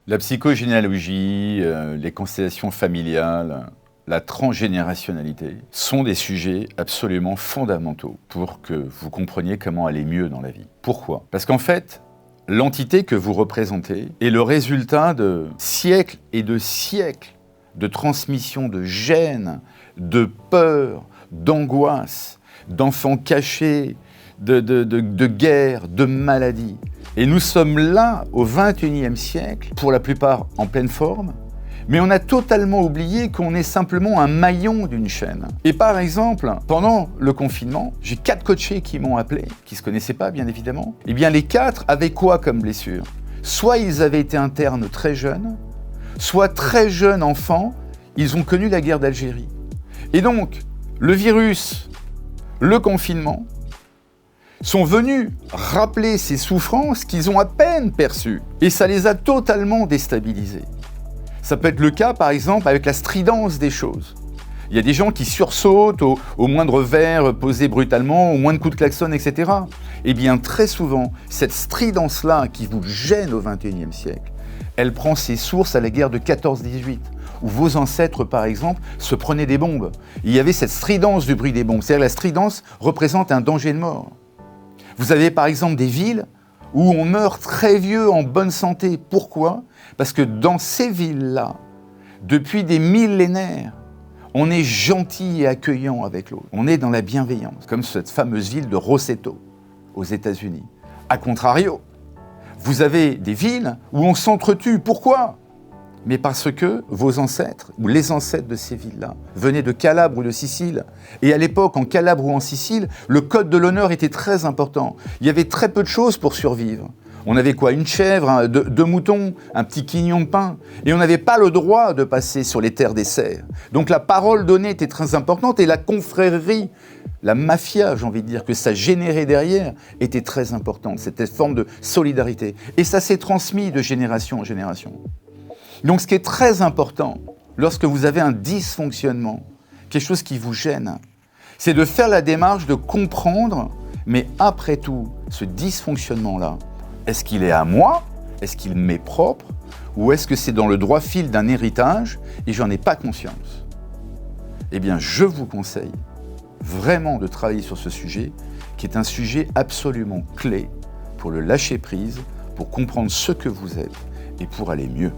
La psychogénéalogie, les constellations familiales, la transgénérationnalité sont des sujets absolument fondamentaux pour que vous compreniez comment aller mieux dans la vie. Pourquoi? Parce qu'en fait, l'entité que vous représentez est le résultat de siècles et de siècles de transmission de gènes, de peurs, d'angoisse, d'enfants cachés, de guerres, de maladies. Et nous sommes là, au XXIe siècle, pour la plupart en pleine forme, mais on a totalement oublié qu'on est simplement un maillon d'une chaîne. Et par exemple, pendant le confinement, j'ai 4 coachés qui m'ont appelé, qui ne se connaissaient pas bien évidemment. Eh bien les 4 avaient quoi comme blessure? Soit ils avaient été internes très jeunes, soit très jeunes enfants, ils ont connu la guerre d'Algérie. Et donc, le virus, le confinement, sont venus rappeler ces souffrances qu'ils ont à peine perçues. Et ça les a totalement déstabilisés. Ça peut être le cas, par exemple, avec la stridence des choses. Il y a des gens qui sursautent au moindre verre posé brutalement, au moindre coup de klaxon, etc. Eh bien, très souvent, cette stridence-là qui vous gêne au XXIe siècle, elle prend ses sources à la guerre de 14-18, où vos ancêtres, par exemple, se prenaient des bombes. Il y avait cette stridence du bruit des bombes, c'est-à-dire la stridence représente un danger de mort. Vous avez par exemple des villes où on meurt très vieux en bonne santé. Pourquoi? Parce que dans ces villes-là, depuis des millénaires, on est gentil et accueillant avec l'autre. On est dans la bienveillance, comme cette fameuse ville de Roseto, aux États-Unis. A contrario, vous avez des villes où on s'entretue. Pourquoi? Mais parce que vos ancêtres, ou les ancêtres de ces villes-là, venaient de Calabre ou de Sicile. Et à l'époque, en Calabre ou en Sicile, le code de l'honneur était très important. Il y avait très peu de choses pour survivre. On avait quoi? Une chèvre, 2 moutons, un petit quignon de pain. Et on n'avait pas le droit de passer sur les terres des serfs. Donc la parole donnée était très importante et la confrérie, la mafia, j'ai envie de dire, que ça générait derrière, était très importante. C'était une forme de solidarité. Et ça s'est transmis de génération en génération. Donc ce qui est très important, lorsque vous avez un dysfonctionnement, quelque chose qui vous gêne, c'est de faire la démarche de comprendre, mais après tout, ce dysfonctionnement-là, est-ce qu'il est à moi? Est-ce qu'il m'est propre? Ou est-ce que c'est dans le droit fil d'un héritage et j'en ai pas conscience? Eh bien, je vous conseille vraiment de travailler sur ce sujet, qui est un sujet absolument clé pour le lâcher prise, pour comprendre ce que vous êtes et pour aller mieux.